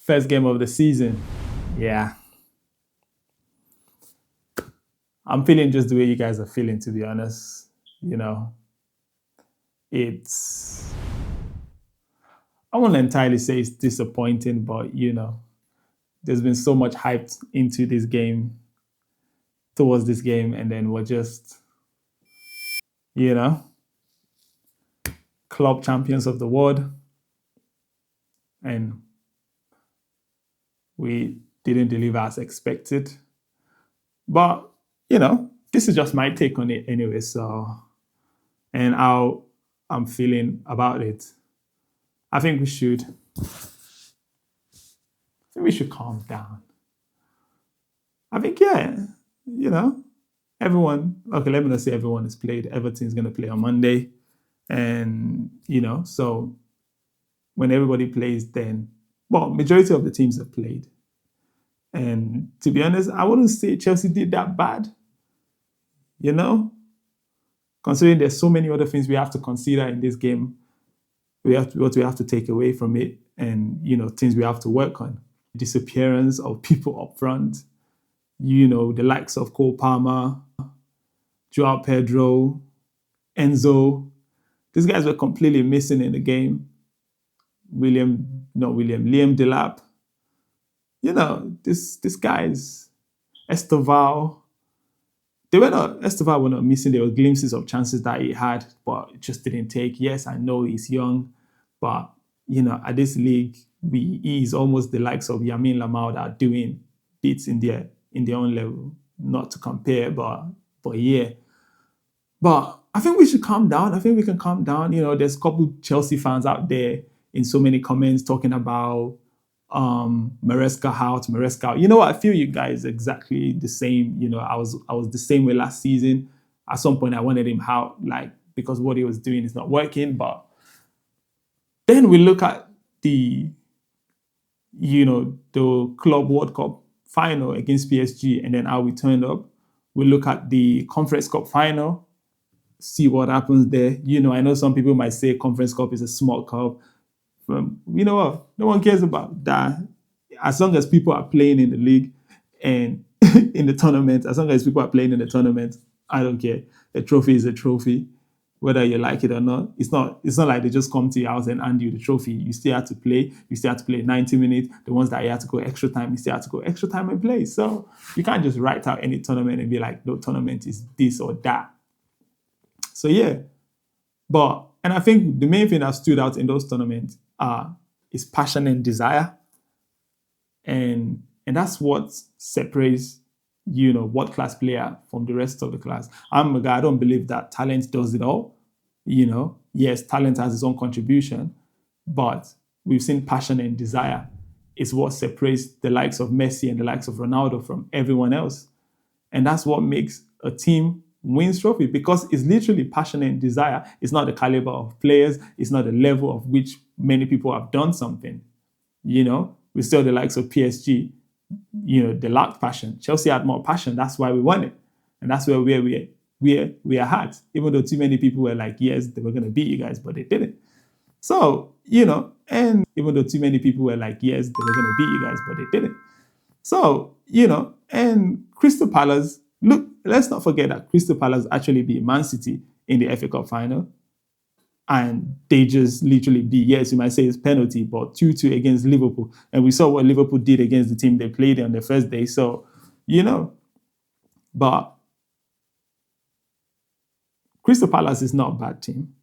First game of the season. Yeah. I'm feeling just the way you guys are feeling, to be honest. You know, it's, I won't entirely say it's disappointing, but, there's been so much hype into this game, towards this game, and then we're just, you know, club champions of the world. And we didn't deliver as expected. But, this is just my take on it anyway. So, and how I'm feeling about it. I think we should calm down. I think, yeah, everyone, okay, let me not say everyone has played. Everton's going to play on Monday. And, so when everybody plays, then, well, majority of the teams have played. And to be honest, I wouldn't say Chelsea did that bad, considering there's so many other things we have to consider in this game. What we have to take away from it, and things we have to work on. Disappearance of people up front, the likes of Cole Palmer, Joao Pedro, Enzo. These guys were completely missing in the game. Liam Delap. These guys, Esteval, Esteval were not missing. There were glimpses of chances that he had, but it just didn't take. Yes, I know he's young, but at this league, he is almost the likes of Yamin Lamau that are doing bits in their own level. Not to compare, but yeah. But I think we should calm down. I think we can calm down. There's a couple Chelsea fans out there in so many comments talking about Maresca out. You know what? I feel you guys exactly the same. I was the same way last season. At some point, I wanted him out, because what he was doing is not working. But then we look at the Club World Cup final against PSG, and then how we turned up. We look at the Conference Cup final, see what happens there. I know some people might say Conference Cup is a small cup. You know what? No one cares about that. As long as people are playing in the league and in the tournament, I don't care. A trophy is a trophy, whether you like it or not. It's not like they just come to your house and hand you the trophy. You still have to play. You still have to play 90 minutes. The ones that you have to go extra time, you still have to go extra time and play. So you can't just write out any tournament and be like, no tournament is this or that. So yeah. And I think the main thing that stood out in those tournaments is passion and desire. And that's what separates, world-class player from the rest of the class. I'm a guy, I don't believe that talent does it all. Yes, talent has its own contribution, but we've seen passion and desire is what separates the likes of Messi and the likes of Ronaldo from everyone else. And that's what makes a team wins trophy, because it's literally passion and desire. It's not the caliber of players. It's not the level of which many people have done something. We saw the likes of PSG, they lacked passion. Chelsea had more passion. That's why we won it. And that's where we are at. Even though too many people were like, yes, they were going to beat you guys, but they didn't. So, and even though too many people were like, yes, they were going to beat you guys, but they didn't. So, and Crystal Palace, look, let's not forget that Crystal Palace actually beat Man City in the FA Cup final. And they just literally beat, yes, you might say it's penalty, but 2-2 against Liverpool. And we saw what Liverpool did against the team they played on the first day. So, but Crystal Palace is not a bad team.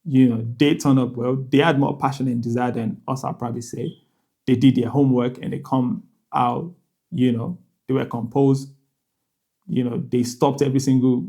They turn up well. They had more passion and desire than us, I'll probably say. They did their homework and they come out, they were composed. They stopped every single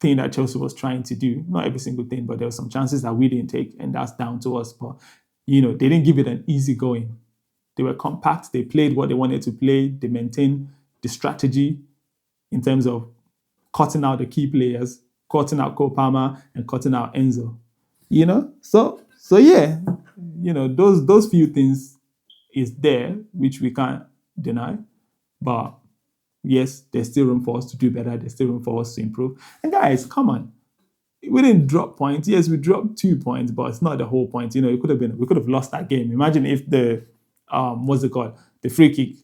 thing that Chelsea was trying to do. Not every single thing, but there were some chances that we didn't take, and that's down to us. But, they didn't give it an easy going. They were compact. They played what they wanted to play. They maintained the strategy in terms of cutting out the key players, cutting out Cole Palmer and cutting out Enzo. So yeah, those few things is there, which we can't deny. But yes, there's still room for us to do better. There's still room for us to improve. And guys, come on. We didn't drop points. Yes, we dropped 2 points, but it's not the whole point. We could have lost that game. Imagine if the what's it called? The free kick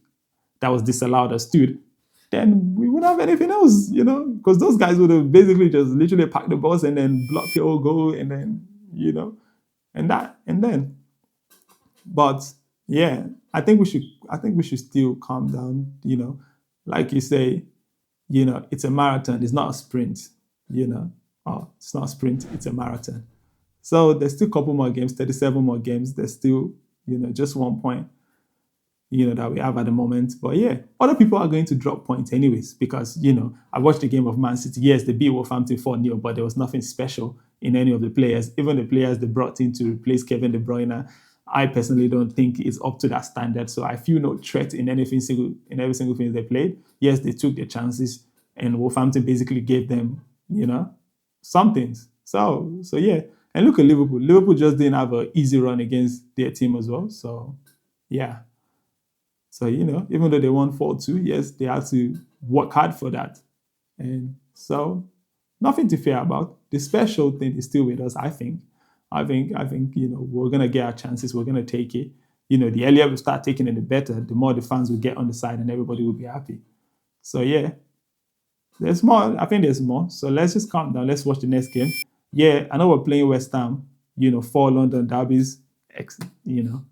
that was disallowed or stood, then we wouldn't have anything else, because those guys would have basically just literally packed the bus and then blocked your goal and then, and then. But yeah, I think we should still calm down, like you say, it's a marathon, it's not a sprint, you know. Oh, it's not a sprint, it's a marathon. So there's still a couple more games, 37 more games. There's still, just 1 point, that we have at the moment. But yeah, other people are going to drop points anyways because, I watched the game of Man City. Yes, they beat Wolverhampton 4-0, but there was nothing special in any of the players. Even the players they brought in to replace Kevin De Bruyne, I personally don't think it's up to that standard. So I feel no threat in every single thing they played. Yes, they took their chances, and Wolverhampton basically gave them, some things. So yeah. And look at Liverpool. Liverpool just didn't have an easy run against their team as well. So yeah. So, even though they won 4-2, yes, they had to work hard for that. And so nothing to fear about. The special thing is still with us, I think. I think, we're gonna get our chances, we're gonna take it. The earlier we start taking it, the better, the more the fans will get on the side and everybody will be happy. So yeah, there's more. I think there's more. So let's just calm down. Let's watch the next game. Yeah, I know we're playing West Ham, 4 London derbies, you know,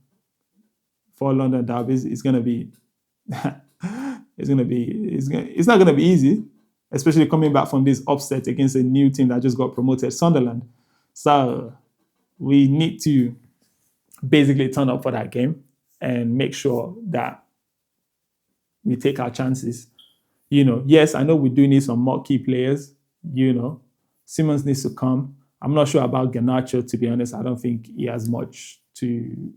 4 London derbies. It's gonna be it's not gonna be easy, especially coming back from this upset against a new team that just got promoted, Sunderland. So we need to basically turn up for that game and make sure that we take our chances. Yes, I know we do need some more key players. Simmons needs to come. I'm not sure about Garnacho, to be honest. I don't think he has much to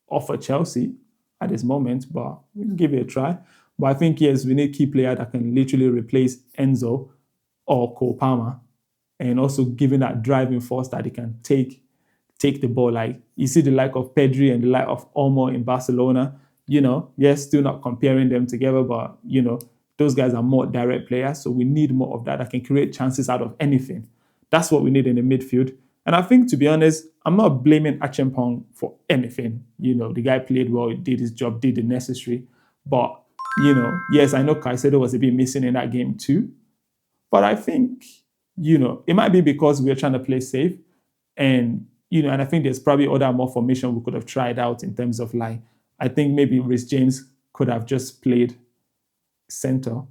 offer Chelsea at this moment, but we can give it a try. But I think, yes, we need a key player that can literally replace Enzo or Cole Palmer, and also giving that driving force that he can take the ball. Like you see the like of Pedri and the like of Olmo in Barcelona. Yes, still not comparing them together, but those guys are more direct players. So we need more of that can create chances out of anything. That's what we need in the midfield. And I think, to be honest, I'm not blaming Achimpong for anything. The guy played well, did his job, did the necessary. But, yes, I know Caicedo was a bit missing in that game too. But I think, it might be because we're trying to play safe. And, and I think there's probably other more formation we could have tried out in terms of like, I think maybe Reece James could have just played center,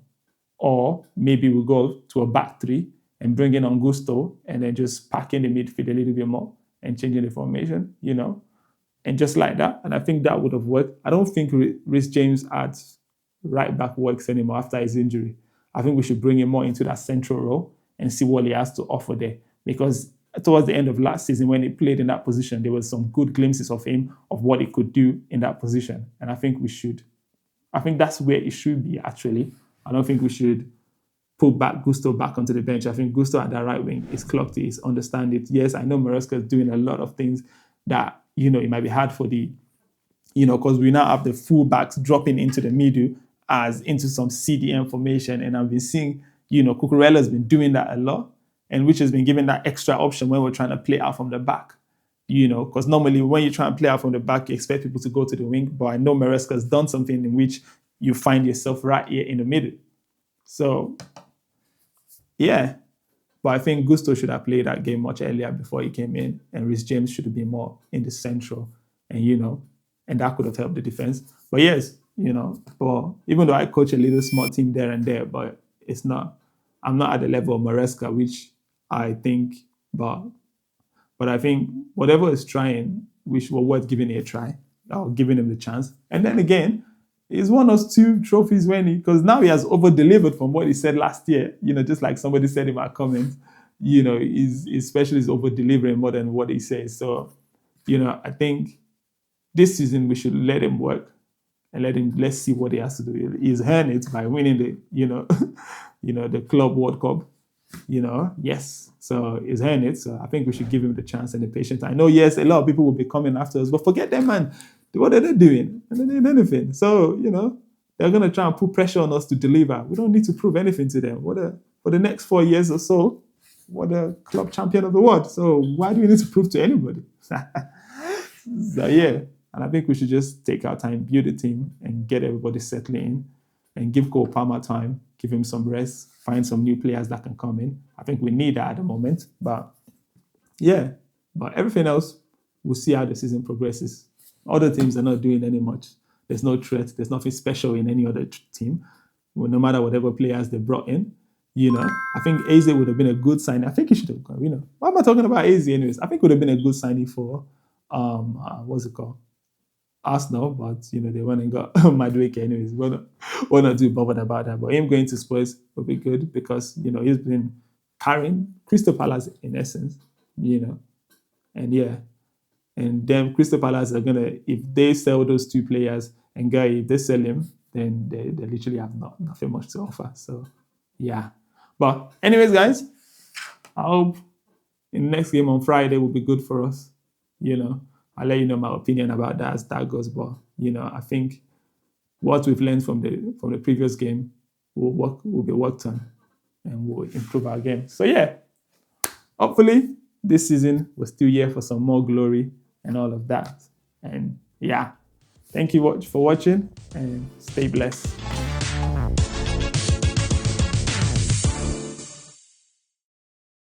or maybe we go to a back three and bring in Augusto and then just pack in the midfield a little bit more and changing the formation, and just like that. And I think that would have worked. I don't think Reece James at right back works anymore after his injury. I think we should bring him more into that central role and see what he has to offer there. Because towards the end of last season, when he played in that position, there was some good glimpses of him, of what he could do in that position. And I think that's where it should be, actually. I don't think we should put Gusto back onto the bench. I think Gusto at that right wing is clocked, is understand it. Yes, I know Maresca is doing a lot of things that, it might be hard for the, because we now have the full backs dropping into the middle as into some CDM formation. And I've been seeing, Cucurella's been doing that a lot, and which has been given that extra option when we're trying to play out from the back. Because normally when you try and play out from the back, you expect people to go to the wing. But I know Maresca has done something in which you find yourself right here in the middle. So, yeah. But I think Gusto should have played that game much earlier before he came in. And Reece James should have been more in the central. And, and that could have helped the defense. But yes, but even though I coach a little small team there and there, but I'm not at the level of Maresca, which I think, but I think whatever is trying, we were worth giving it a try, or giving him the chance. And then again, he's won us 2 trophies because now he has over-delivered from what he said last year. Just like somebody said in my comments, his special is over-delivering more than what he says. So, I think this season we should let him work and let's see what he has to do. He's earned it by winning the Club World Cup. Yes. So he's earned it. So I think we should give him the chance and the patience. I know, yes, a lot of people will be coming after us, but forget them, man. What are they doing? They're not doing anything. So, they're going to try and put pressure on us to deliver. We don't need to prove anything to them. For the next 4 years or so, we're the club champion of the world. So why do we need to prove to anybody? So, yeah, And I think we should just take our time, build a team, and get everybody settling in, and give Cole Palmer time, give him some rest, find some new players that can come in. I think we need that at the moment. But yeah, but everything else, we'll see how the season progresses. Other teams are not doing any much. There's no threat. There's nothing special in any other team. Well, no matter whatever players they brought in, I think Eze would have been a good signing. I think he should have gone. Why am I talking about Eze anyways? I think it would have been a good signing for what's it called? Arsenal, but they went and got Madueke anyways. We're not too bothered about that. But him going to Spurs will be good because he's been carrying Crystal Palace in essence, and yeah. And then Crystal Palace are gonna, if they sell those two players, and if they sell him, then they literally have nothing much to offer. So yeah. But anyways, guys, I hope in the next game on Friday will be good for us. I'll let you know my opinion about that as that goes. But I think what we've learned from the previous game will be worked on, and we'll improve our game. So yeah, hopefully this season we're still here for some more glory and all of that. And yeah, thank you for watching, and stay blessed.